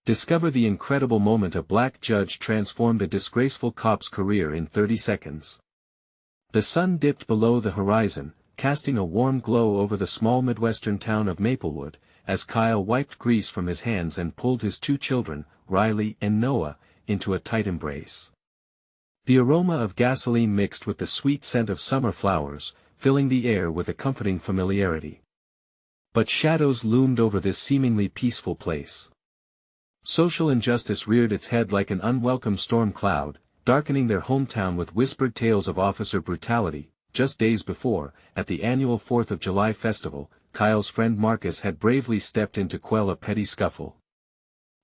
Discover the incredible moment a black judge transformed a disgraceful cop's career in 30 seconds. The sun dipped below the horizon, casting a warm glow over the small Midwestern town of Maplewood, as Kyle wiped grease from his hands and pulled his two children, Riley and Noah, into a tight embrace. The aroma of gasoline mixed with the sweet scent of summer flowers, filling the air with a comforting familiarity. But shadows loomed over this seemingly peaceful place. Social injustice reared its head like an unwelcome storm cloud, darkening their hometown with whispered tales of officer brutality. Just days before, at the annual 4th of July festival, Kyle's friend Marcus had bravely stepped in to quell a petty scuffle.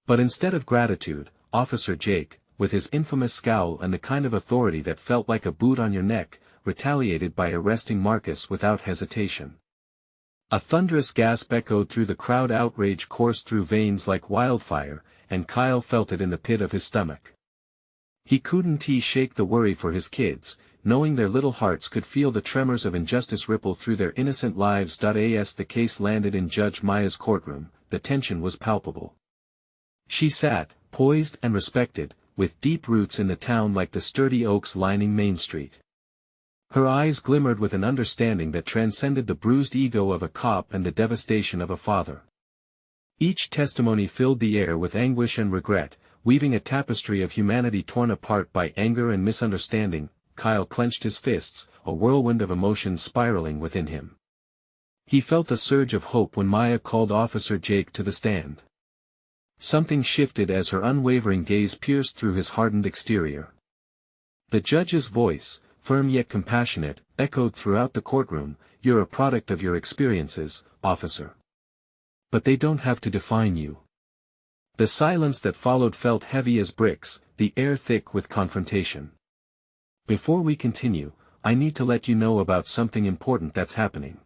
But instead of gratitude, Officer Jake, with his infamous scowl and the kind of authority that felt like a boot on your neck, retaliated by arresting Marcus without hesitation. A thunderous gasp echoed through the crowd. Outrage coursed through veins like wildfire, and Kyle felt it in the pit of his stomach. He couldn't shake the worry for his kids, knowing their little hearts could feel the tremors of injustice ripple through their innocent lives. As the case landed in Judge Maya's courtroom, the tension was palpable. She sat, poised and respected, with deep roots in the town like the sturdy oaks lining Main Street. Her eyes glimmered with an understanding that transcended the bruised ego of a cop and the devastation of a father. Each testimony filled the air with anguish and regret, weaving a tapestry of humanity torn apart by anger and misunderstanding. Kyle clenched his fists, a whirlwind of emotions spiraling within him. He felt a surge of hope when Maya called Officer Jake to the stand. Something shifted as her unwavering gaze pierced through his hardened exterior. The judge's voice, firm yet compassionate, echoed throughout the courtroom. "You're a product of your experiences, officer. But they don't have to define you." The silence that followed felt heavy as bricks, the air thick with confrontation. "Before we continue, I need to let you know about something important that's happening.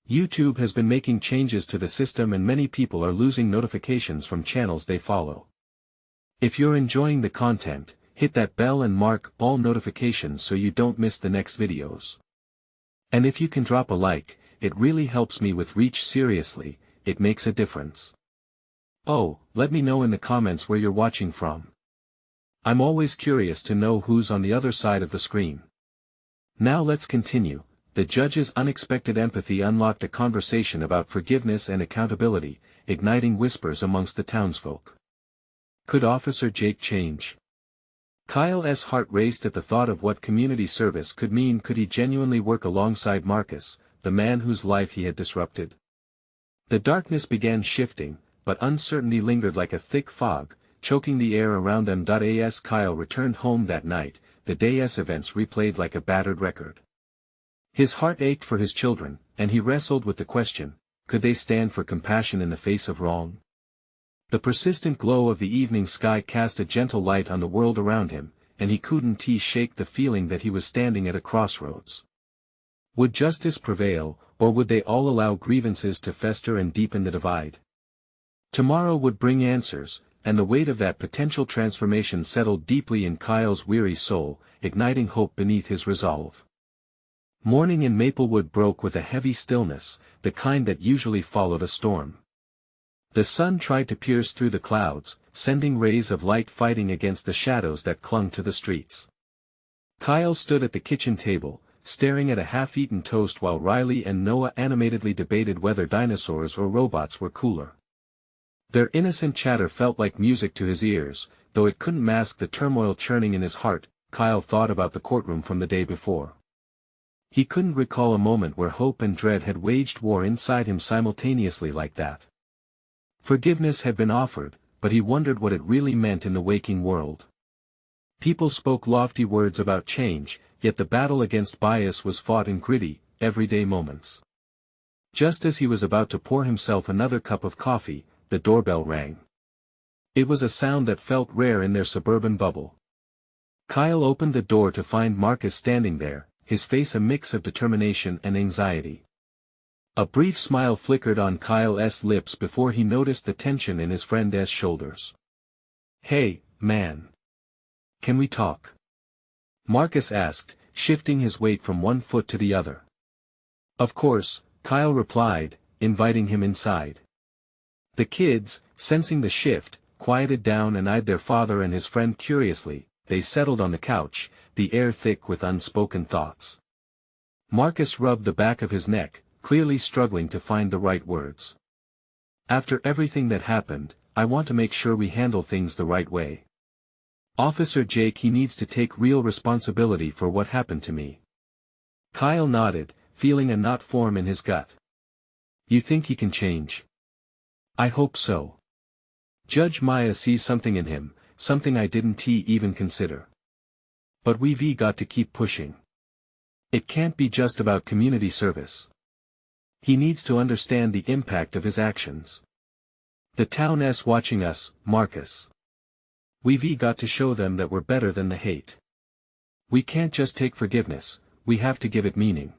YouTube has been making changes to the system and many people are losing notifications from channels they follow. If you're enjoying the content, hit that bell and mark all notifications so you don't miss the next videos. And if you can drop a like, it really helps me with reach. Seriously, it makes a difference. Oh, let me know in the comments where you're watching from. I'm always curious to know who's on the other side of the screen. Now let's continue. The judge's unexpected empathy unlocked a conversation about forgiveness and accountability, igniting whispers amongst the townsfolk. Could Officer Jake change? Kyle's heart raced at the thought of what community service could mean. Could he genuinely work alongside Marcus, the man whose life he had disrupted? The darkness began shifting, but uncertainty lingered like a thick fog, choking the air around them. As Kyle returned home that night, the day's events replayed like a battered record. His heart ached for his children, and he wrestled with the question, could they stand for compassion in the face of wrong? The persistent glow of the evening sky cast a gentle light on the world around him, and he couldn't shake the feeling that he was standing at a crossroads. Would justice prevail, or would they all allow grievances to fester and deepen the divide? Tomorrow would bring answers, and the weight of that potential transformation settled deeply in Kyle's weary soul, igniting hope beneath his resolve. Morning in Maplewood broke with a heavy stillness, the kind that usually followed a storm. The sun tried to pierce through the clouds, sending rays of light fighting against the shadows that clung to the streets. Kyle stood at the kitchen table, staring at a half-eaten toast while Riley and Noah animatedly debated whether dinosaurs or robots were cooler. Their innocent chatter felt like music to his ears, though it couldn't mask the turmoil churning in his heart. Kyle thought about the courtroom from the day before. He couldn't recall a moment where hope and dread had waged war inside him simultaneously like that. Forgiveness had been offered, but he wondered what it really meant in the waking world. People spoke lofty words about change, yet the battle against bias was fought in gritty, everyday moments. Just as he was about to pour himself another cup of coffee, the doorbell rang. It was a sound that felt rare in their suburban bubble. Kyle opened the door to find Marcus standing there, his face a mix of determination and anxiety. A brief smile flickered on Kyle's lips before he noticed the tension in his friend's shoulders. "Hey, man. Can we talk?" Marcus asked, shifting his weight from one foot to the other. "Of course," Kyle replied, inviting him inside. The kids, sensing the shift, quieted down and eyed their father and his friend curiously. They settled on the couch, the air thick with unspoken thoughts. Marcus rubbed the back of his neck, clearly struggling to find the right words. After everything that happened, I want to make sure we handle things the right way. Officer Jake, he needs to take real responsibility for what happened to me. Kyle nodded, feeling a knot form in his gut. You think he can change? I hope so. Judge Maya sees something in him, something I didn't even consider. But we've got to keep pushing. It can't be just about community service. He needs to understand the impact of his actions. The town's watching us, Marcus. We've got to show them that we're better than the hate. We can't just take forgiveness, we have to give it meaning.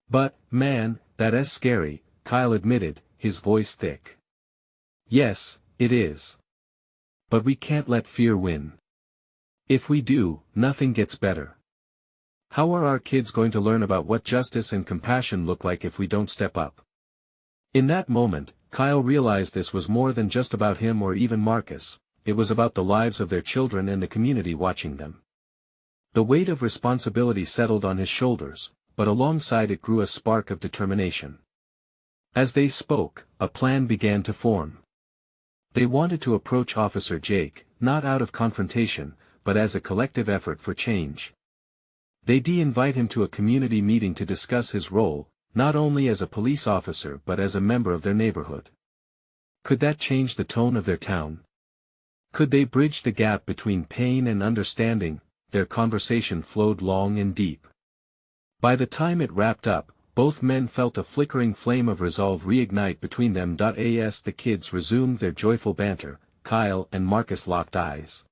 But, man, that's scary, Kyle admitted, his voice thick. Yes, it is. But we can't let fear win. If we do, nothing gets better. How are our kids going to learn about what justice and compassion look like if we don't step up? In that moment, Kyle realized this was more than just about him or even Marcus, it was about the lives of their children and the community watching them. The weight of responsibility settled on his shoulders, but alongside it grew a spark of determination. As they spoke, a plan began to form. They wanted to approach Officer Jake, not out of confrontation, but as a collective effort for change. They'd invite him to a community meeting to discuss his role, not only as a police officer but as a member of their neighborhood. Could that change the tone of their town? Could they bridge the gap between pain and understanding? Their conversation flowed long and deep. By the time it wrapped up, both men felt a flickering flame of resolve reignite between them. As the kids resumed their joyful banter, Kyle and Marcus locked eyes.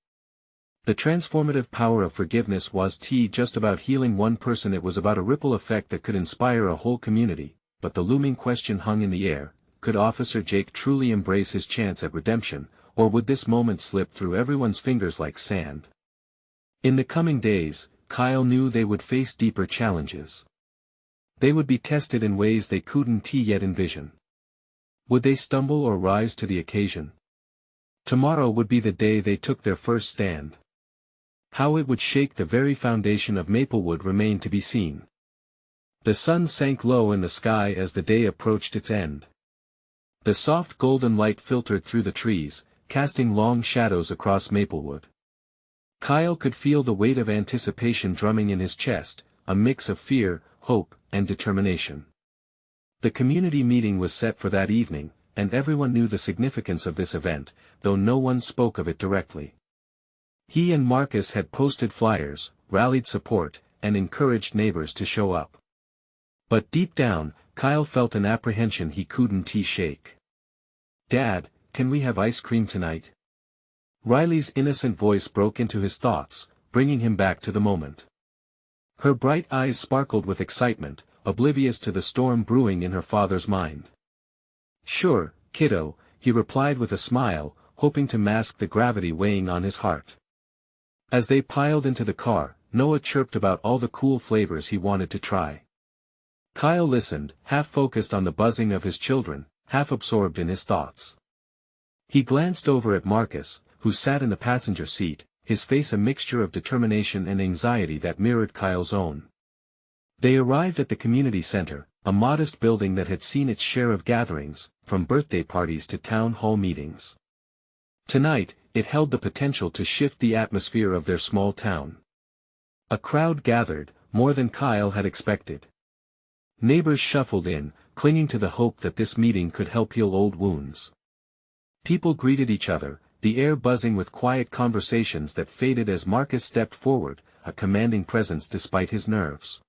The transformative power of forgiveness was just about healing one person, it was about a ripple effect that could inspire a whole community, but the looming question hung in the air, could Officer Jake truly embrace his chance at redemption, or would this moment slip through everyone's fingers like sand? In the coming days, Kyle knew they would face deeper challenges. They would be tested in ways they couldn't yet envision. Would they stumble or rise to the occasion? Tomorrow would be the day they took their first stand. How it would shake the very foundation of Maplewood remained to be seen. The sun sank low in the sky as the day approached its end. The soft golden light filtered through the trees, casting long shadows across Maplewood. Kyle could feel the weight of anticipation drumming in his chest, a mix of fear, hope, and determination. The community meeting was set for that evening, and everyone knew the significance of this event, though no one spoke of it directly. He and Marcus had posted flyers, rallied support, and encouraged neighbors to show up. But deep down, Kyle felt an apprehension he couldn't shake. "Dad, can we have ice cream tonight?" Riley's innocent voice broke into his thoughts, bringing him back to the moment. Her bright eyes sparkled with excitement, oblivious to the storm brewing in her father's mind. "Sure, kiddo," he replied with a smile, hoping to mask the gravity weighing on his heart. As they piled into the car, Noah chirped about all the cool flavors he wanted to try. Kyle listened, half focused on the buzzing of his children, half absorbed in his thoughts. He glanced over at Marcus, who sat in the passenger seat, his face a mixture of determination and anxiety that mirrored Kyle's own. They arrived at the community center, a modest building that had seen its share of gatherings, from birthday parties to town hall meetings. Tonight, it held the potential to shift the atmosphere of their small town. A crowd gathered, more than Kyle had expected. Neighbors shuffled in, clinging to the hope that this meeting could help heal old wounds. People greeted each other, the air buzzing with quiet conversations that faded as Marcus stepped forward, a commanding presence despite his nerves.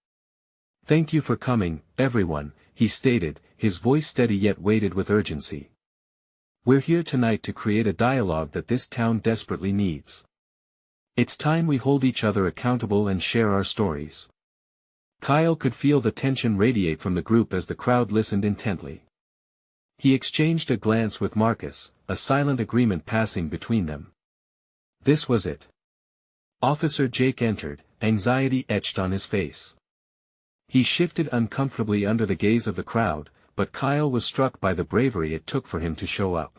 "Thank you for coming, everyone," he stated, his voice steady yet weighted with urgency. "We're here tonight to create a dialogue that this town desperately needs. It's time we hold each other accountable and share our stories." Kyle could feel the tension radiate from the group as the crowd listened intently. He exchanged a glance with Marcus, a silent agreement passing between them. This was it. Officer Jake entered, anxiety etched on his face. He shifted uncomfortably under the gaze of the crowd, but Kyle was struck by the bravery it took for him to show up.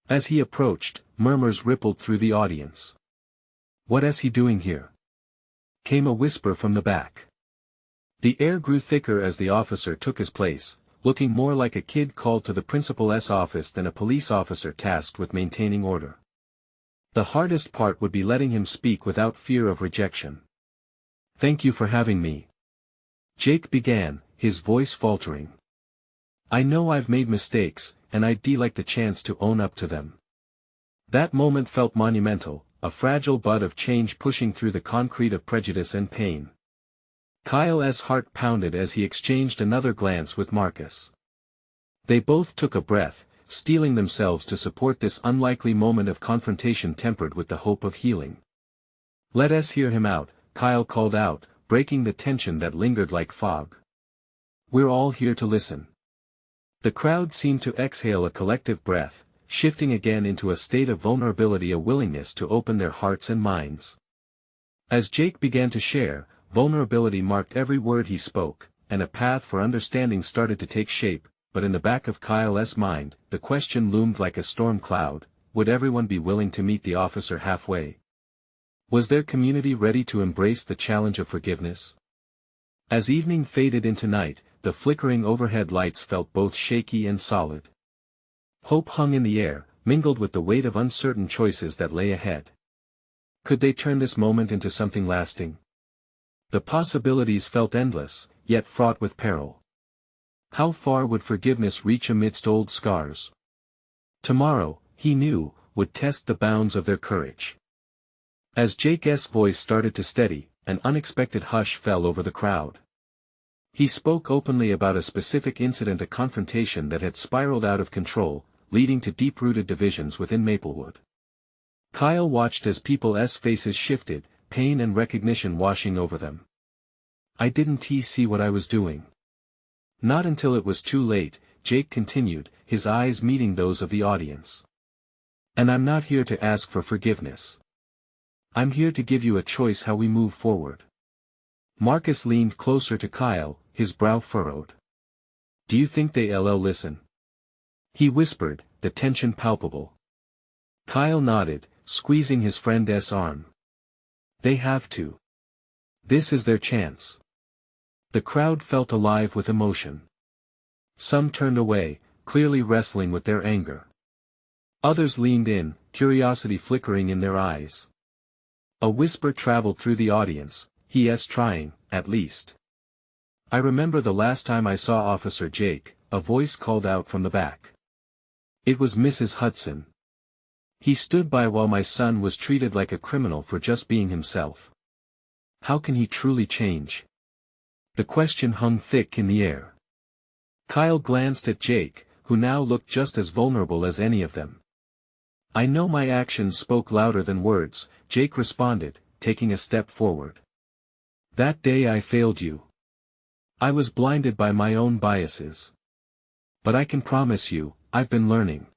As he approached, murmurs rippled through the audience. "What is he doing here?" came a whisper from the back. The air grew thicker as the officer took his place, looking more like a kid called to the principal's office than a police officer tasked with maintaining order. The hardest part would be letting him speak without fear of rejection. "Thank you for having me," Jake began, his voice faltering. "I know I've made mistakes, and I'd like the chance to own up to them." That moment felt monumental, a fragile bud of change pushing through the concrete of prejudice and pain. Kyle's heart pounded as he exchanged another glance with Marcus. They both took a breath, steeling themselves to support this unlikely moment of confrontation tempered with the hope of healing. "Let us hear him out," Kyle called out, breaking the tension that lingered like fog. "We're all here to listen." The crowd seemed to exhale a collective breath, shifting again into a state of vulnerability, a willingness to open their hearts and minds. As Jake began to share, vulnerability marked every word he spoke, and a path for understanding started to take shape, but in the back of Kyle's mind, the question loomed like a storm cloud: would everyone be willing to meet the officer halfway? Was their community ready to embrace the challenge of forgiveness? As evening faded into night, the flickering overhead lights felt both shaky and solid. Hope hung in the air, mingled with the weight of uncertain choices that lay ahead. Could they turn this moment into something lasting? The possibilities felt endless, yet fraught with peril. How far would forgiveness reach amidst old scars? Tomorrow, he knew, would test the bounds of their courage. As Jake's voice started to steady, an unexpected hush fell over the crowd. He spoke openly about a specific incident, a confrontation that had spiraled out of control, leading to deep-rooted divisions within Maplewood. Kyle watched as people's faces shifted, pain and recognition washing over them. "I didn't see what I was doing." Not until it was too late, Jake continued, his eyes meeting those of the audience. "And I'm not here to ask for forgiveness. I'm here to give you a choice how we move forward." Marcus leaned closer to Kyle, his brow furrowed. "Do you think they'll listen?" he whispered, the tension palpable. Kyle nodded, squeezing his friend's arm. "They have to. This is their chance." The crowd felt alive with emotion. Some turned away, clearly wrestling with their anger. Others leaned in, curiosity flickering in their eyes. A whisper traveled through the audience: "He's trying, at least." "I remember the last time I saw Officer Jake," a voice called out from the back. It was Mrs. Hudson. "He stood by while my son was treated like a criminal for just being himself. How can he truly change?" The question hung thick in the air. Kyle glanced at Jake, who now looked just as vulnerable as any of them. "I know my actions spoke louder than words," Jake responded, taking a step forward. "That day I failed you. I was blinded by my own biases. But I can promise you, I've been learning.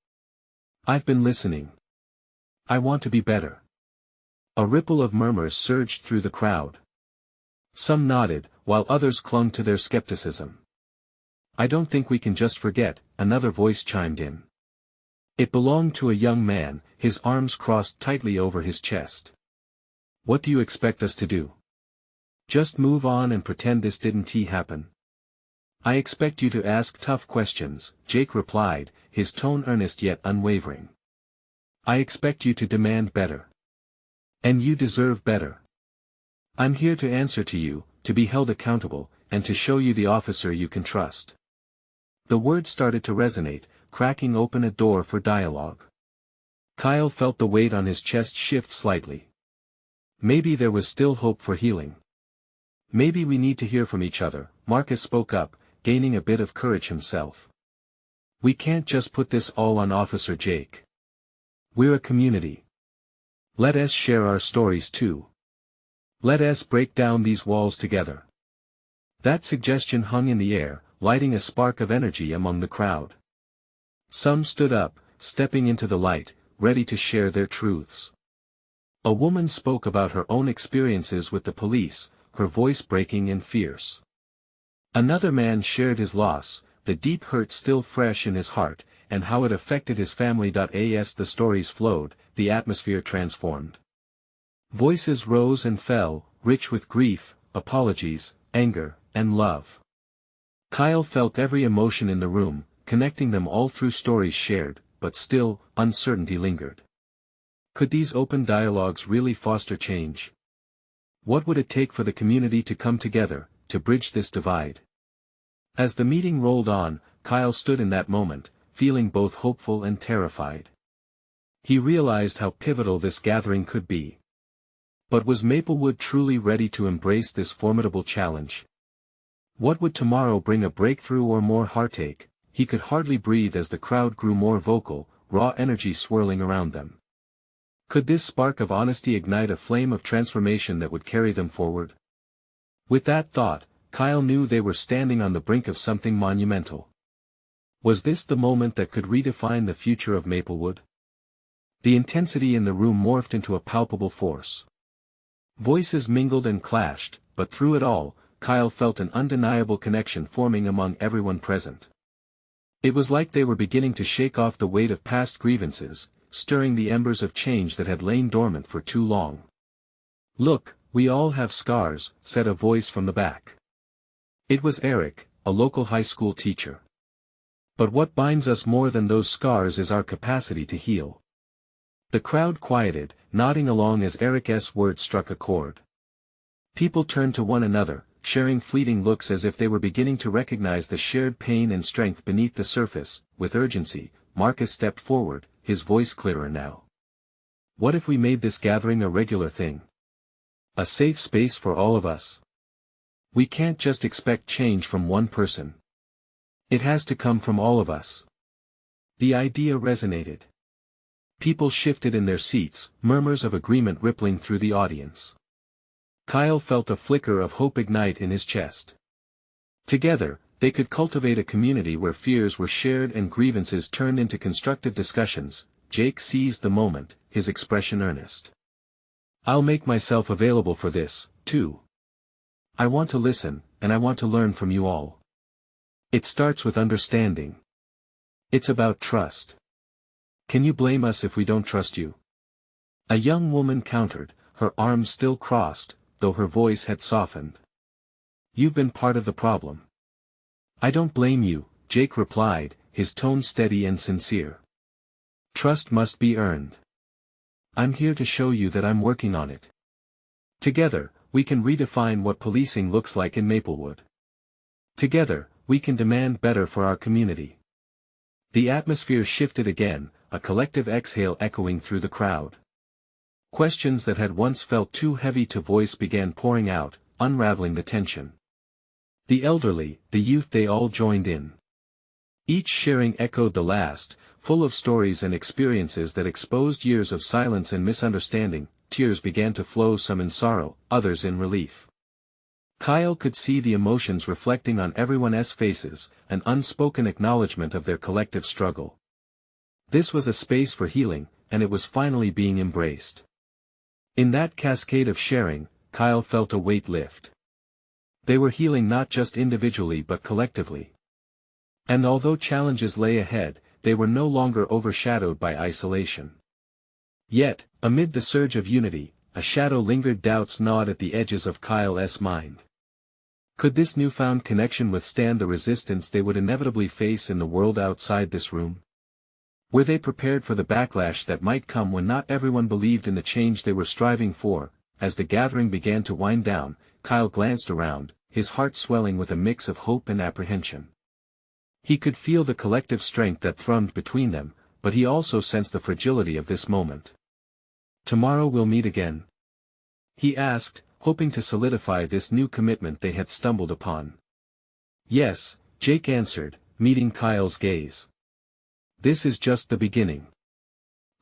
I've been listening. I want to be better." A ripple of murmurs surged through the crowd. Some nodded, while others clung to their skepticism. "I don't think we can just forget," another voice chimed in. It belonged to a young man, his arms crossed tightly over his chest. "What do you expect us to do? Just move on and pretend this didn't happen?" "I expect you to ask tough questions," Jake replied, his tone earnest yet unwavering. "I expect you to demand better. And you deserve better. I'm here to answer to you, to be held accountable, and to show you the officer you can trust." The words started to resonate, cracking open a door for dialogue. Kyle felt the weight on his chest shift slightly. Maybe there was still hope for healing. "Maybe we need to hear from each other," Marcus spoke up, gaining a bit of courage himself. "We can't just put this all on Officer Jake. We're a community. Let us share our stories too. Let us break down these walls together." That suggestion hung in the air, lighting a spark of energy among the crowd. Some stood up, stepping into the light, ready to share their truths. A woman spoke about her own experiences with the police, her voice breaking and fierce. Another man shared his loss, the deep hurt still fresh in his heart, and how it affected his family. As the stories flowed, the atmosphere transformed. Voices rose and fell, rich with grief, apologies, anger, and love. Kyle felt every emotion in the room, connecting them all through stories shared, but still, uncertainty lingered. Could these open dialogues really foster change? What would it take for the community to come together, to bridge this divide? As the meeting rolled on, Kyle stood in that moment, feeling both hopeful and terrified. He realized how pivotal this gathering could be. But was Maplewood truly ready to embrace this formidable challenge? What would tomorrow bring, a breakthrough or more heartache? He could hardly breathe as the crowd grew more vocal, raw energy swirling around them. Could this spark of honesty ignite a flame of transformation that would carry them forward? With that thought, Kyle knew they were standing on the brink of something monumental. Was this the moment that could redefine the future of Maplewood? The intensity in the room morphed into a palpable force. Voices mingled and clashed, but through it all, Kyle felt an undeniable connection forming among everyone present. It was like they were beginning to shake off the weight of past grievances, stirring the embers of change that had lain dormant for too long. "Look, we all have scars," said a voice from the back. It was Eric, a local high school teacher. "But what binds us more than those scars is our capacity to heal." The crowd quieted, nodding along as Eric's words struck a chord. People turned to one another, sharing fleeting looks as if they were beginning to recognize the shared pain and strength beneath the surface. With urgency, Marcus stepped forward, his voice clearer now. "What if we made this gathering a regular thing? A safe space for all of us? We can't just expect change from one person. It has to come from all of us." The idea resonated. People shifted in their seats, murmurs of agreement rippling through the audience. Kyle felt a flicker of hope ignite in his chest. Together, they could cultivate a community where fears were shared and grievances turned into constructive discussions. Jake seized the moment, his expression earnest. "I'll make myself available for this, too. I want to listen, and I want to learn from you all. It starts with understanding. It's about trust. Can you blame us if we don't trust you?" A young woman countered, her arms still crossed, though her voice had softened. "You've been part of the problem." "I don't blame you," Jake replied, his tone steady and sincere. "Trust must be earned. I'm here to show you that I'm working on it. Together, we can redefine what policing looks like in Maplewood. Together, we can demand better for our community." The atmosphere shifted again, a collective exhale echoing through the crowd. Questions that had once felt too heavy to voice began pouring out, unraveling the tension. The elderly, the youth, they all joined in. Each sharing echoed the last, full of stories and experiences that exposed years of silence and misunderstanding. Tears began to flow, some in sorrow, others in relief. Kyle could see the emotions reflecting on everyone's faces, an unspoken acknowledgement of their collective struggle. This was a space for healing, and it was finally being embraced. In that cascade of sharing, Kyle felt a weight lift. They were healing not just individually but collectively. And although challenges lay ahead, they were no longer overshadowed by isolation. Yet, amid the surge of unity, a shadow lingered. Doubts gnawed at the edges of Kyle's mind. Could this newfound connection withstand the resistance they would inevitably face in the world outside this room? Were they prepared for the backlash that might come when not everyone believed in the change they were striving for? As the gathering began to wind down, Kyle glanced around, his heart swelling with a mix of hope and apprehension. He could feel the collective strength that thrummed between them, but he also sensed the fragility of this moment. "Tomorrow we'll meet again?" he asked, hoping to solidify this new commitment they had stumbled upon. "Yes," Jake answered, meeting Kyle's gaze. "This is just the beginning."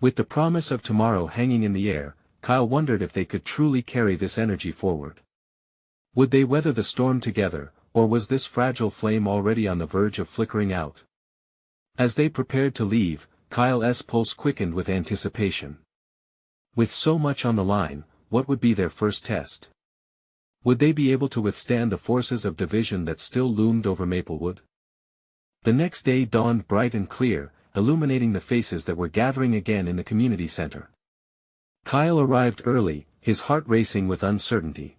With the promise of tomorrow hanging in the air, Kyle wondered if they could truly carry this energy forward. Would they weather the storm together, or was this fragile flame already on the verge of flickering out? As they prepared to leave, Kyle's pulse quickened with anticipation. With so much on the line, what would be their first test? Would they be able to withstand the forces of division that still loomed over Maplewood? The next day dawned bright and clear, illuminating the faces that were gathering again in the community center. Kyle arrived early, his heart racing with uncertainty.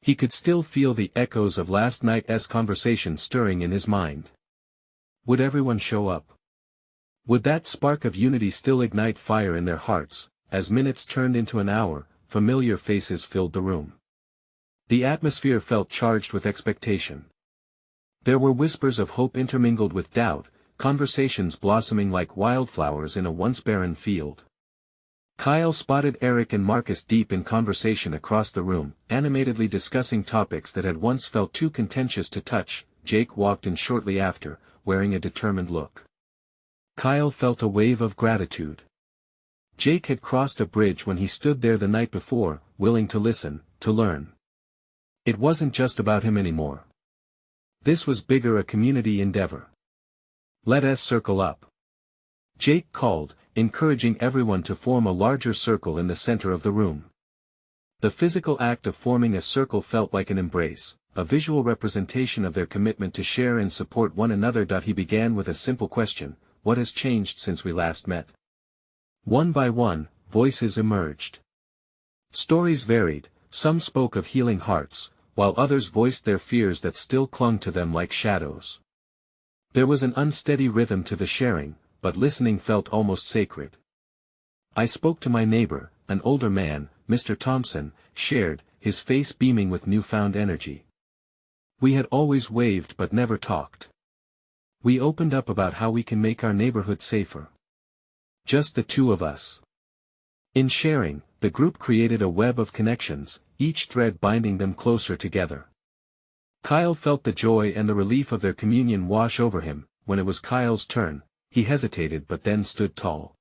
He could still feel the echoes of last night's conversation stirring in his mind. Would everyone show up? Would that spark of unity still ignite fire in their hearts? As minutes turned into an hour, familiar faces filled the room. The atmosphere felt charged with expectation. There were whispers of hope intermingled with doubt, conversations blossoming like wildflowers in a once barren field. Kyle spotted Eric and Marcus deep in conversation across the room, animatedly discussing topics that had once felt too contentious to touch. Jake walked in shortly after, wearing a determined look. Kyle felt a wave of gratitude. Jake had crossed a bridge when he stood there the night before, willing to listen, to learn. It wasn't just about him anymore. This was bigger, a community endeavor. Let us circle up. Jake called, encouraging everyone to form a larger circle in the center of the room. The physical act of forming a circle felt like an embrace, a visual representation of their commitment to share and support one another. He began with a simple question: what has changed since we last met? One by one, voices emerged. Stories varied, some spoke of healing hearts, while others voiced their fears that still clung to them like shadows. There was an unsteady rhythm to the sharing, but listening felt almost sacred. I spoke to my neighbor, an older man, Mr. Thompson, shared, his face beaming with newfound energy. We had always waved but never talked. We opened up about how we can make our neighborhood safer. Just the two of us. In sharing, the group created a web of connections, each thread binding them closer together. Kyle felt the joy and the relief of their communion wash over him. When it was Kyle's turn, he hesitated but then stood tall.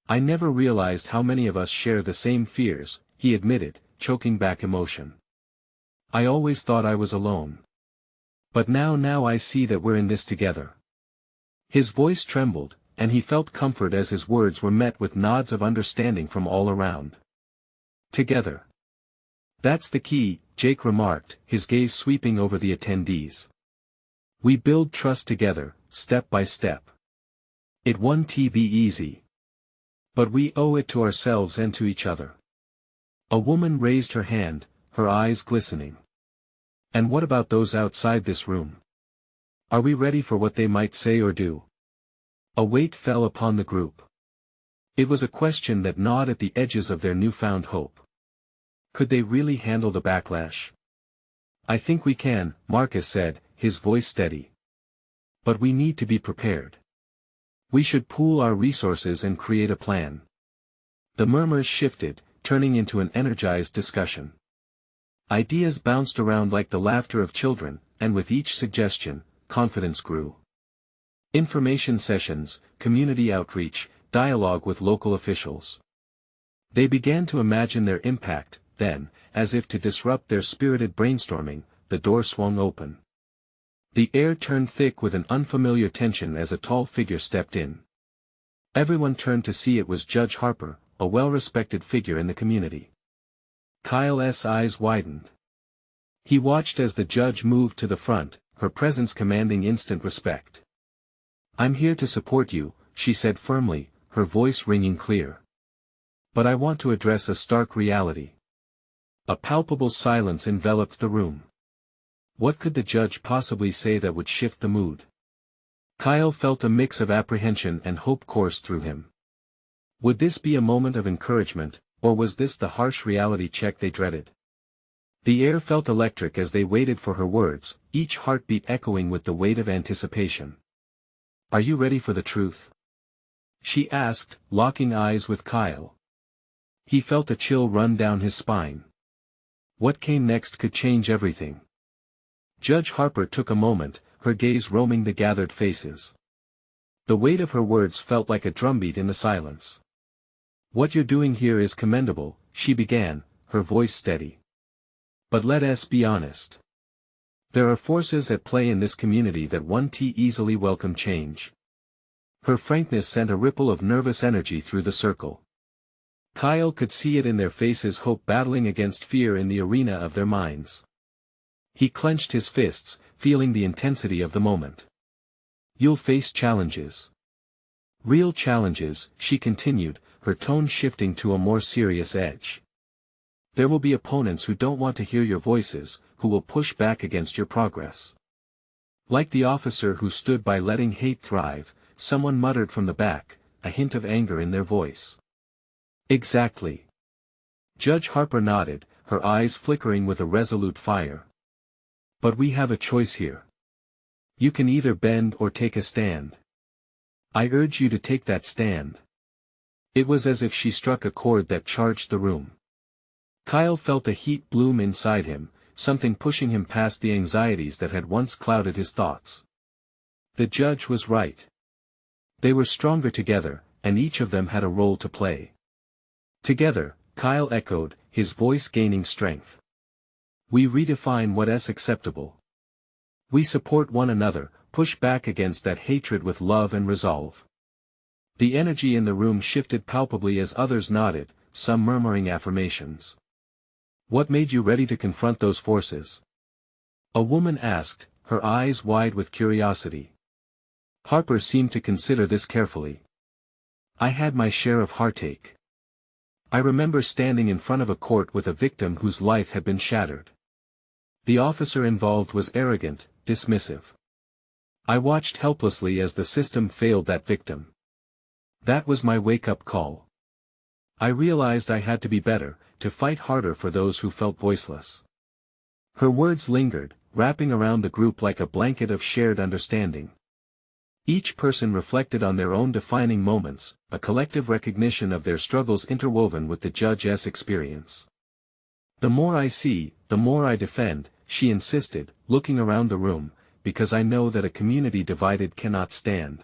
I never realized how many of us share the same fears, he admitted, choking back emotion. I always thought I was alone. But now I see that we're in this together. His voice trembled, and he felt comfort as his words were met with nods of understanding from all around. Together. That's the key, Jake remarked, his gaze sweeping over the attendees. We build trust together, step by step. It won't be easy. But we owe it to ourselves and to each other. A woman raised her hand, her eyes glistening. And what about those outside this room? Are we ready for what they might say or do? A weight fell upon the group. It was a question that gnawed at the edges of their newfound hope. Could they really handle the backlash? I think we can, Marcus said, his voice steady. But we need to be prepared. We should pool our resources and create a plan. The murmurs shifted, turning into an energized discussion. Ideas bounced around like the laughter of children, and with each suggestion, confidence grew. Information sessions, community outreach, dialogue with local officials. They began to imagine their impact. Then, as if to disrupt their spirited brainstorming, the door swung open. The air turned thick with an unfamiliar tension as a tall figure stepped in. Everyone turned to see it was Judge Harper, a well-respected figure in the community. Kyle's eyes widened. He watched as the judge moved to the front, her presence commanding instant respect. I'm here to support you, she said firmly, her voice ringing clear. But I want to address a stark reality. A palpable silence enveloped the room. What could the judge possibly say that would shift the mood? Kyle felt a mix of apprehension and hope course through him. Would this be a moment of encouragement, or was this the harsh reality check they dreaded? The air felt electric as they waited for her words, each heartbeat echoing with the weight of anticipation. Are you ready for the truth? She asked, locking eyes with Kyle. He felt a chill run down his spine. What came next could change everything. Judge Harper took a moment, her gaze roaming the gathered faces. The weight of her words felt like a drumbeat in the silence. What you're doing here is commendable, she began, her voice steady. But let us be honest. There are forces at play in this community that won't easily welcome change. Her frankness sent a ripple of nervous energy through the circle. Kyle could see it in their faces, hope battling against fear in the arena of their minds. He clenched his fists, feeling the intensity of the moment. You'll face challenges. Real challenges, she continued, her tone shifting to a more serious edge. There will be opponents who don't want to hear your voices, who will push back against your progress. Like the officer who stood by letting hate thrive, someone muttered from the back, a hint of anger in their voice. Exactly. Judge Harper nodded, her eyes flickering with a resolute fire. But we have a choice here. You can either bend or take a stand. I urge you to take that stand. It was as if she struck a chord that charged the room. Kyle felt a heat bloom inside him, something pushing him past the anxieties that had once clouded his thoughts. The judge was right. They were stronger together, and each of them had a role to play. Together, Kyle echoed, his voice gaining strength. We redefine what is acceptable. We support one another, push back against that hatred with love and resolve. The energy in the room shifted palpably as others nodded, some murmuring affirmations. What made you ready to confront those forces? A woman asked, her eyes wide with curiosity. Harper seemed to consider this carefully. I had my share of heartache. I remember standing in front of a court with a victim whose life had been shattered. The officer involved was arrogant, dismissive. I watched helplessly as the system failed that victim. That was my wake-up call. I realized I had to be better, to fight harder for those who felt voiceless. Her words lingered, wrapping around the group like a blanket of shared understanding. Each person reflected on their own defining moments, a collective recognition of their struggles interwoven with the judge's experience. The more I see, the more I defend, she insisted, looking around the room, because I know that a community divided cannot stand.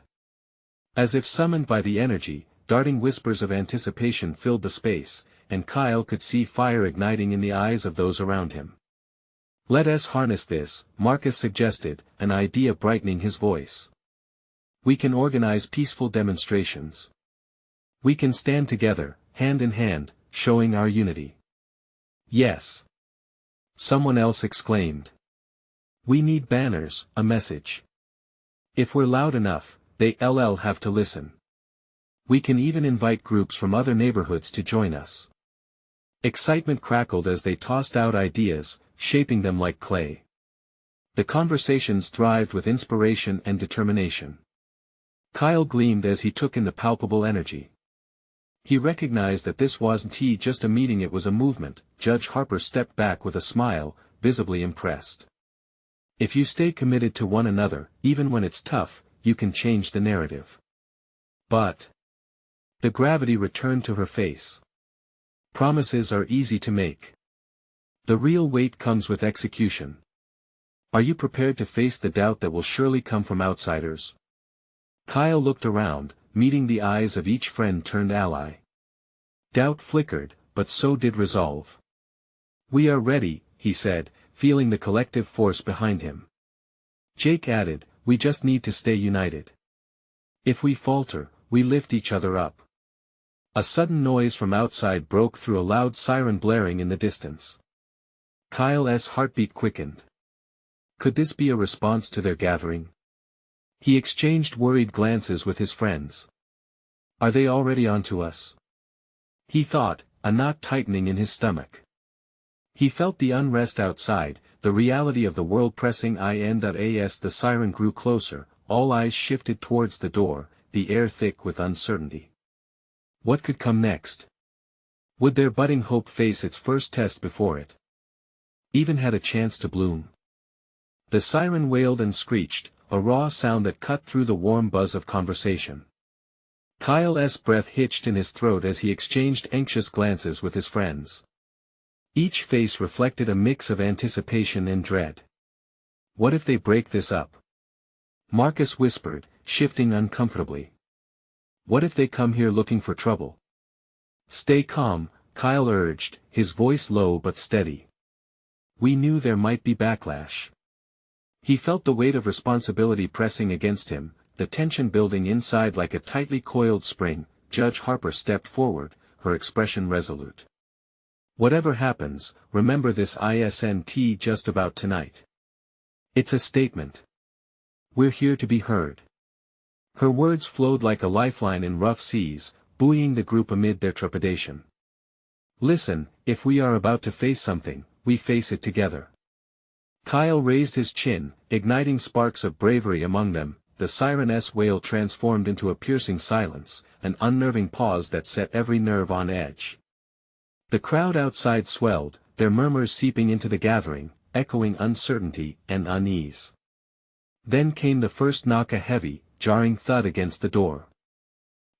As if summoned by the energy, darting whispers of anticipation filled the space, and Kyle could see fire igniting in the eyes of those around him. Let us harness this, Marcus suggested, an idea brightening his voice. We can organize peaceful demonstrations. We can stand together, hand in hand, showing our unity. Yes. Someone else exclaimed. We need banners, a message. If we're loud enough, they'll have to listen. We can even invite groups from other neighborhoods to join us. Excitement crackled as they tossed out ideas, shaping them like clay. The conversations thrived with inspiration and determination. Kyle gleamed as he took in the palpable energy. He recognized that this wasn't just a meeting, it was a movement. Judge Harper stepped back with a smile, visibly impressed. If you stay committed to one another, even when it's tough, you can change the narrative. But the gravity returned to her face. Promises are easy to make. The real weight comes with execution. Are you prepared to face the doubt that will surely come from outsiders? Kyle looked around, meeting the eyes of each friend turned ally. Doubt flickered, but so did resolve. We are ready, he said, feeling the collective force behind him. Jake added, we just need to stay united. If we falter, we lift each other up. A sudden noise from outside broke through a loud siren blaring in the distance. Kyle's heartbeat quickened. Could this be a response to their gathering? He exchanged worried glances with his friends. Are they already onto us? He thought, a knot tightening in his stomach. He felt the unrest outside, the reality of the world pressing in. As the siren grew closer, all eyes shifted towards the door, the air thick with uncertainty. What could come next? Would their budding hope face its first test before it even had a chance to bloom? The siren wailed and screeched, a raw sound that cut through the warm buzz of conversation. Kyle's breath hitched in his throat as he exchanged anxious glances with his friends. Each face reflected a mix of anticipation and dread. What if they break this up? Marcus whispered, shifting uncomfortably. What if they come here looking for trouble? Stay calm, Kyle urged, his voice low but steady. We knew there might be backlash. He felt the weight of responsibility pressing against him, the tension building inside like a tightly coiled spring. Judge Harper stepped forward, her expression resolute. Whatever happens, remember this isn't just about tonight. It's a statement. We're here to be heard. Her words flowed like a lifeline in rough seas, buoying the group amid their trepidation. Listen, if we are about to face something, we face it together. Kyle raised his chin, igniting sparks of bravery among them. The siren's wail transformed into a piercing silence, an unnerving pause that set every nerve on edge. The crowd outside swelled, their murmurs seeping into the gathering, echoing uncertainty and unease. Then came the first knock, a heavy, jarring thud against the door.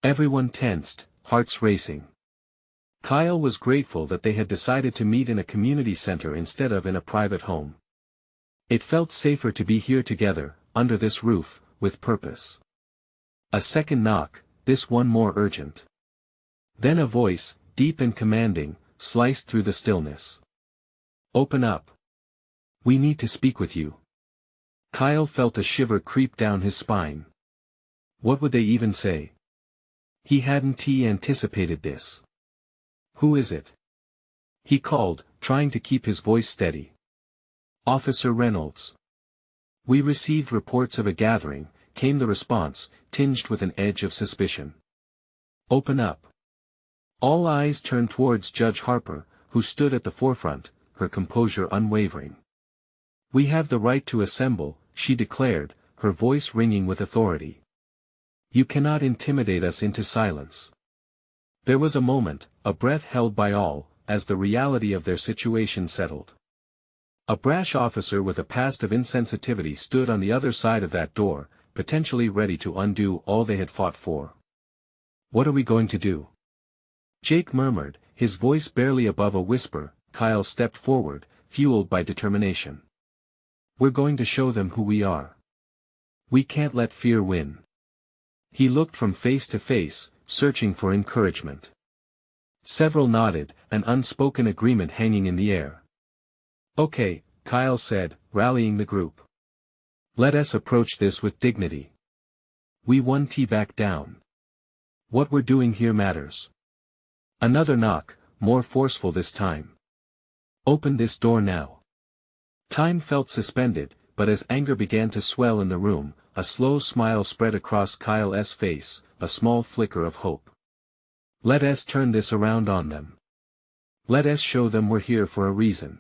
Everyone tensed, hearts racing. Kyle was grateful that they had decided to meet in a community center instead of in a private home. It felt safer to be here together, under this roof, with purpose. A second knock, this one more urgent. Then a voice, deep and commanding, sliced through the stillness. Open up. We need to speak with you. Kyle felt a shiver creep down his spine. What would they even say? He hadn't anticipated this. Who is it? He called, trying to keep his voice steady. Officer Reynolds. We received reports of a gathering, came the response, tinged with an edge of suspicion. Open up. All eyes turned towards Judge Harper, who stood at the forefront, her composure unwavering. We have the right to assemble, she declared, her voice ringing with authority. You cannot intimidate us into silence. There was a moment, a breath held by all, as the reality of their situation settled. A brash officer with a past of insensitivity stood on the other side of that door, potentially ready to undo all they had fought for. What are we going to do? Jake murmured, his voice barely above a whisper. Kyle stepped forward, fueled by determination. We're going to show them who we are. We can't let fear win. He looked from face to face, searching for encouragement. Several nodded, an unspoken agreement hanging in the air. Okay, Kyle said, rallying the group. Let us approach this with dignity. We won't back down. What we're doing here matters. Another knock, more forceful this time. Open this door now. Time felt suspended, but as anger began to swell in the room, a slow smile spread across Kyle's face, a small flicker of hope. Let us turn this around on them. Let us show them we're here for a reason.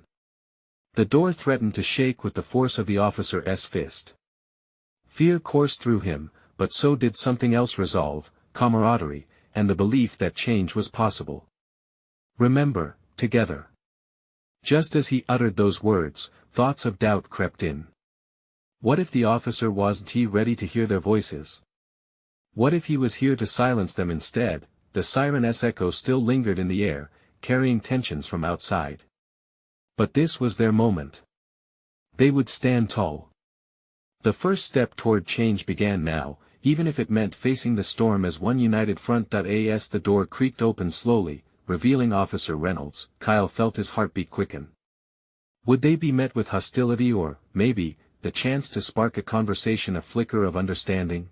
The door threatened to shake with the force of the officer's fist. Fear coursed through him, but so did something else: resolve, camaraderie, and the belief that change was possible. Remember, together. Just as he uttered those words, thoughts of doubt crept in. What if the officer wasn't ready to hear their voices? What if he was here to silence them instead? The siren's echo still lingered in the air, carrying tensions from outside. But this was their moment. They would stand tall. The first step toward change began now, even if it meant facing the storm as one united front. As the door creaked open slowly, revealing Officer Reynolds, Kyle felt his heartbeat quicken. Would they be met with hostility or, maybe, the chance to spark a conversation, a flicker of understanding?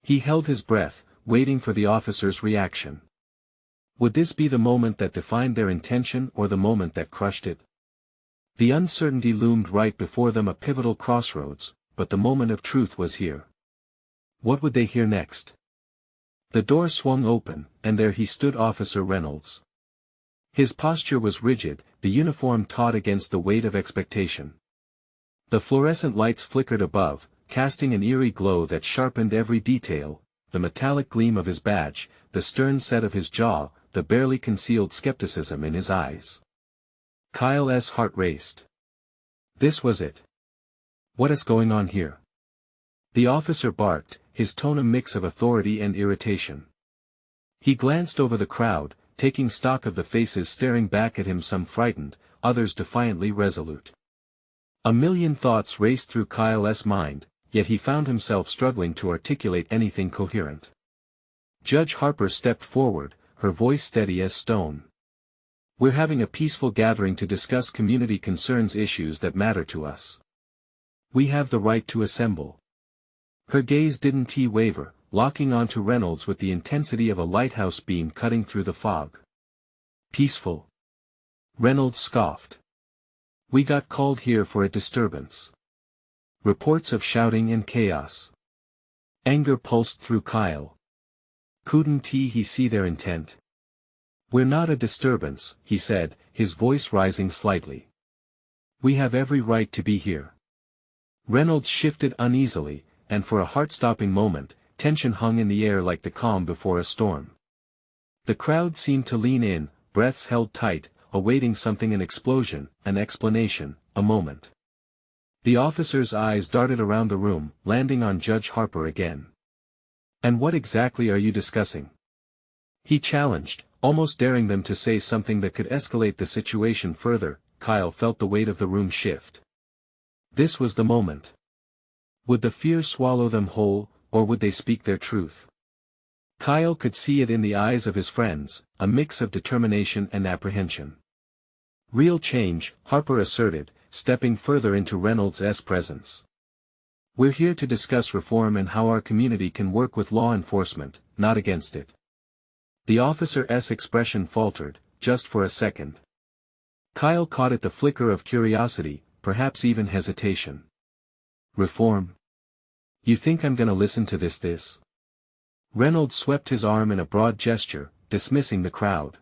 He held his breath, waiting for the officer's reaction. Would this be the moment that defined their intention or the moment that crushed it? The uncertainty loomed right before them, a pivotal crossroads, but the moment of truth was here. What would they hear next? The door swung open, and there he stood, Officer Reynolds. His posture was rigid, the uniform taut against the weight of expectation. The fluorescent lights flickered above, casting an eerie glow that sharpened every detail: the metallic gleam of his badge, the stern set of his jaw, the barely concealed skepticism in his eyes. Kyle's heart raced. This was it. What is going on here? The officer barked, his tone a mix of authority and irritation. He glanced over the crowd, taking stock of the faces staring back at him, some frightened, others defiantly resolute. A million thoughts raced through Kyle's mind, yet he found himself struggling to articulate anything coherent. Judge Harper stepped forward, her voice steady as stone. We're having a peaceful gathering to discuss community concerns, issues that matter to us. We have the right to assemble. Her gaze didn't waver, locking onto Reynolds with the intensity of a lighthouse beam cutting through the fog. Peaceful? Reynolds scoffed. We got called here for a disturbance. Reports of shouting and chaos. Anger pulsed through Kyle. Couldn't he see their intent? "We're not a disturbance," he said, his voice rising slightly. "We have every right to be here." Reynolds shifted uneasily, and for a heart-stopping moment, tension hung in the air like the calm before a storm. The crowd seemed to lean in, breaths held tight, awaiting something: an explosion, an explanation, a moment. The officer's eyes darted around the room, landing on Judge Harper again. "And what exactly are you discussing?" he challenged, almost daring them to say something that could escalate the situation further. Kyle felt the weight of the room shift. This was the moment. Would the fear swallow them whole, or would they speak their truth? Kyle could see it in the eyes of his friends, a mix of determination and apprehension. "Real change," Harper asserted, stepping further into Reynolds' presence. "We're here to discuss reform and how our community can work with law enforcement, not against it." The officer's expression faltered, just for a second. Kyle caught at the flicker of curiosity, perhaps even hesitation. "Reform? You think I'm gonna listen to this? Reynolds swept his arm in a broad gesture, dismissing the crowd.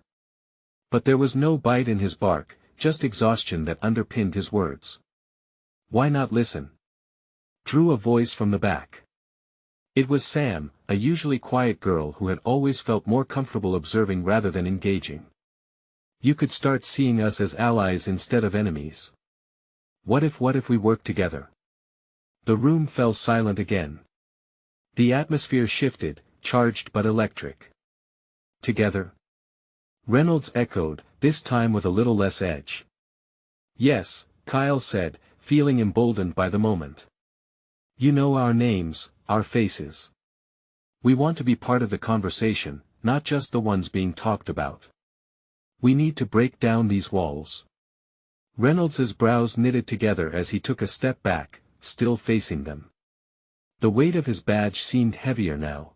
But there was no bite in his bark, just exhaustion that underpinned his words. "Why not listen?" drew a voice from the back. It was Sam, a usually quiet girl who had always felt more comfortable observing rather than engaging. "You could start seeing us as allies instead of enemies. What if we work together?" The room fell silent again. The atmosphere shifted, charged but electric. "Together?" Reynolds echoed, this time with a little less edge. "Yes," Kyle said, feeling emboldened by the moment. "You know our names, our faces. We want to be part of the conversation, not just the ones being talked about. We need to break down these walls." Reynolds's brows knitted together as he took a step back, still facing them. The weight of his badge seemed heavier now.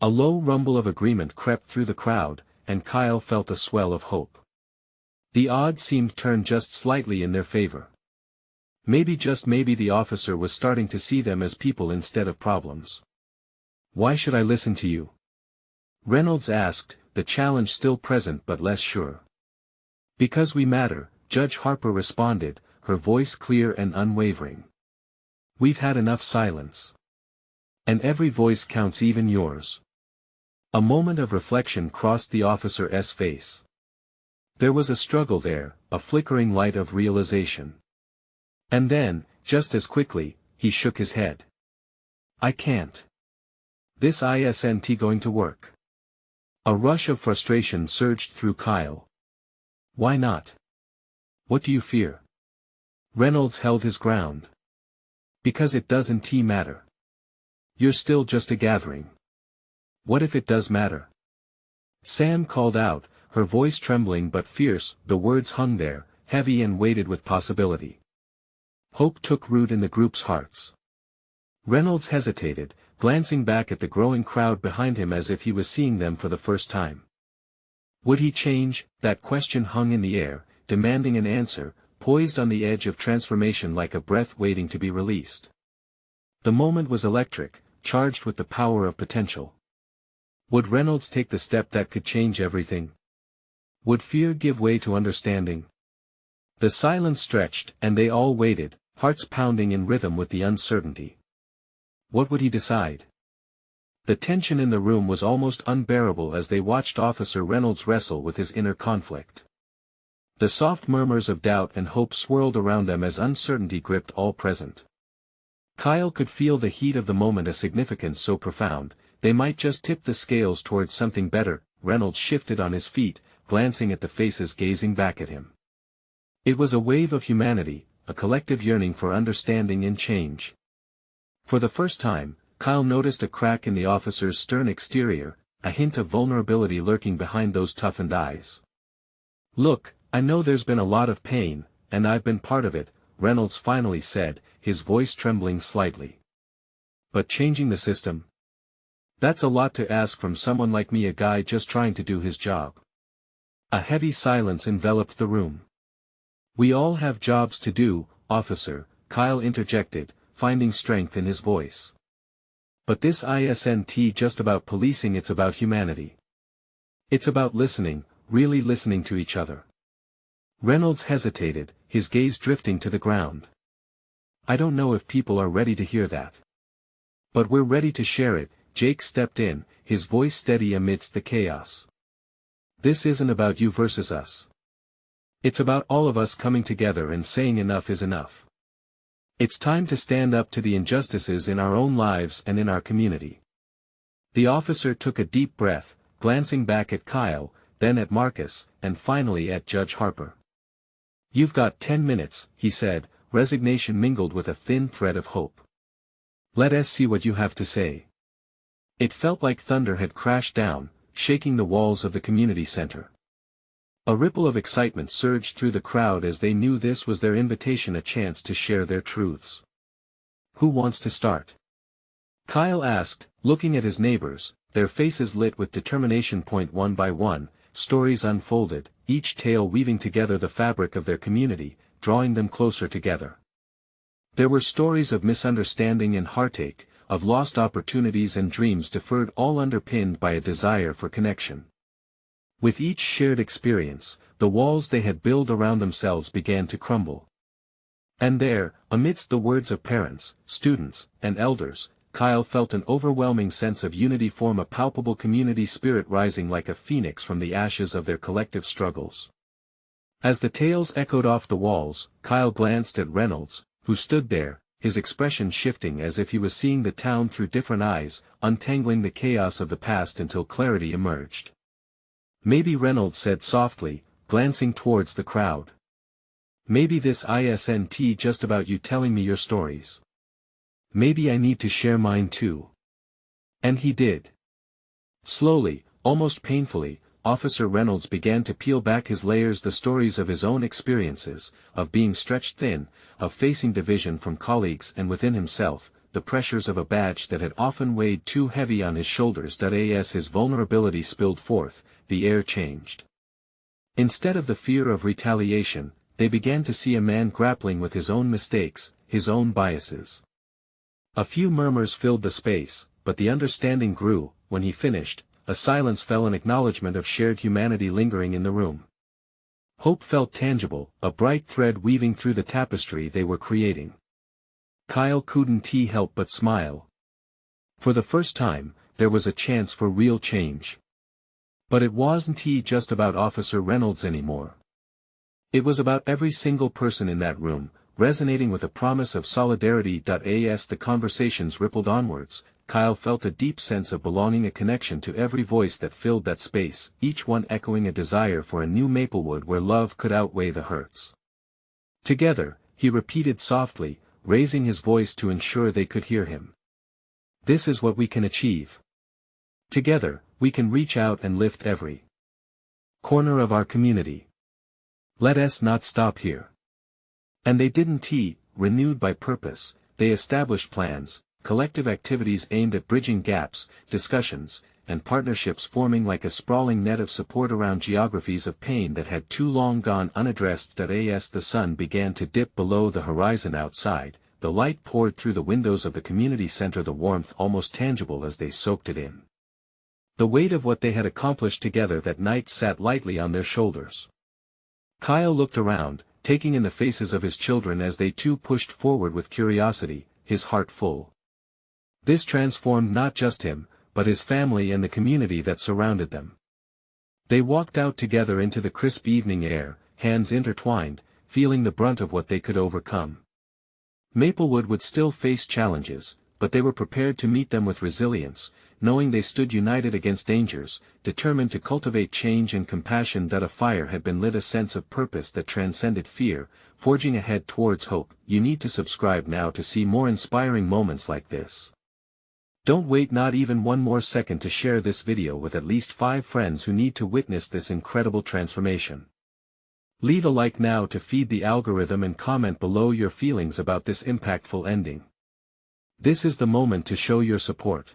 A low rumble of agreement crept through the crowd, and Kyle felt a swell of hope. The odds seemed turned just slightly in their favor. Maybe, just maybe, the officer was starting to see them as people instead of problems. "Why should I listen to you?" Reynolds asked, the challenge still present but less sure. "Because we matter," Judge Harper responded, her voice clear and unwavering. "We've had enough silence. And every voice counts, even yours." A moment of reflection crossed the officer's face. There was a struggle there, a flickering light of realization. And then, just as quickly, he shook his head. "I can't. This isn't going to work." A rush of frustration surged through Kyle. "Why not? What do you fear?" Reynolds held his ground. "Because it doesn't matter. You're still just a gathering." "What if it does matter?" Sam called out, her voice trembling but fierce. The words hung there, heavy and weighted with possibility. Hope took root in the group's hearts. Reynolds hesitated, glancing back at the growing crowd behind him as if he was seeing them for the first time. Would he change? That question hung in the air, demanding an answer, poised on the edge of transformation like a breath waiting to be released. The moment was electric, charged with the power of potential. Would Reynolds take the step that could change everything? Would fear give way to understanding? The silence stretched, and they all waited, hearts pounding in rhythm with the uncertainty. What would he decide? The tension in the room was almost unbearable as they watched Officer Reynolds wrestle with his inner conflict. The soft murmurs of doubt and hope swirled around them as uncertainty gripped all present. Kyle could feel the heat of the moment, a significance so profound, they might just tip the scales towards something better. Reynolds shifted on his feet, glancing at the faces gazing back at him. It was a wave of humanity, a collective yearning for understanding and change. For the first time, Kyle noticed a crack in the officer's stern exterior, a hint of vulnerability lurking behind those toughened eyes. "Look, I know there's been a lot of pain, and I've been part of it," Reynolds finally said, his voice trembling slightly. "But changing the system? That's a lot to ask from someone like me, a guy just trying to do his job." A heavy silence enveloped the room. "We all have jobs to do, officer," Kyle interjected, finding strength in his voice. But this isn't just about policing, it's about humanity. It's about listening, really listening to each other. Reynolds hesitated, his gaze drifting to the ground. I don't know if people are ready to hear that. But we're ready to share it. Jake stepped in, his voice steady amidst the chaos. This isn't about you versus us. It's about all of us coming together and saying enough is enough. It's time to stand up to the injustices in our own lives and in our community. The officer took a deep breath, glancing back at Kyle, then at Marcus, and finally at Judge Harper. You've got 10 minutes, he said, resignation mingled with a thin thread of hope. Let us see what you have to say. It felt like thunder had crashed down, shaking the walls of the community center. A ripple of excitement surged through the crowd as they knew this was their invitation, a chance to share their truths. Who wants to start? Kyle asked, looking at his neighbors, their faces lit with determination. One by one, stories unfolded, each tale weaving together the fabric of their community, drawing them closer together. There were stories of misunderstanding and heartache, of lost opportunities and dreams deferred, all underpinned by a desire for connection. With each shared experience, the walls they had built around themselves began to crumble. And there, amidst the words of parents, students, and elders, Kyle felt an overwhelming sense of unity form, a palpable community spirit rising like a phoenix from the ashes of their collective struggles. As the tales echoed off the walls, Kyle glanced at Reynolds, who stood there, his expression shifting as if he was seeing the town through different eyes, untangling the chaos of the past until clarity emerged. Maybe, Reynolds said softly, glancing towards the crowd. Maybe this isn't just about you telling me your stories. Maybe I need to share mine too. And he did. Slowly, almost painfully, Officer Reynolds began to peel back his layers, the stories of his own experiences, of being stretched thin, of facing division from colleagues and within himself, the pressures of a badge that had often weighed too heavy on his shoulders. As his vulnerability spilled forth, the air changed. Instead of the fear of retaliation, they began to see a man grappling with his own mistakes, his own biases. A few murmurs filled the space, but the understanding grew. When he finished, a silence fell, an acknowledgement of shared humanity lingering in the room. Hope felt tangible, a bright thread weaving through the tapestry they were creating. Kyle couldn't help but smile. For the first time, there was a chance for real change. But it wasn't just about Officer Reynolds anymore. It was about every single person in that room, resonating with a promise of solidarity. As the conversations rippled onwards, Kyle felt a deep sense of belonging, a connection to every voice that filled that space, each one echoing a desire for a new Maplewood where love could outweigh the hurts. Together, he repeated softly, raising his voice to ensure they could hear him. This is what we can achieve. Together, we can reach out and lift every corner of our community. Let us not stop here. And they didn't. Renewed by purpose, they established plans, collective activities aimed at bridging gaps, discussions, and partnerships forming like a sprawling net of support around geographies of pain that had too long gone unaddressed. As the sun began to dip below the horizon outside, the light poured through the windows of the community center, the warmth almost tangible as they soaked it in. The weight of what they had accomplished together that night sat lightly on their shoulders. Kyle looked around, taking in the faces of his children as they too pushed forward with curiosity, his heart full. This transformed not just him, but his family and the community that surrounded them. They walked out together into the crisp evening air, hands intertwined, feeling the brunt of what they could overcome. Maplewood would still face challenges, but they were prepared to meet them with resilience, knowing they stood united against dangers, determined to cultivate change and compassion. A fire had been lit, a sense of purpose that transcended fear, forging ahead towards hope. You need to subscribe now to see more inspiring moments like this. Don't wait not even one more second to share this video with at least 5 friends who need to witness this incredible transformation. Leave a like now to feed the algorithm and comment below your feelings about this impactful ending. This is the moment to show your support.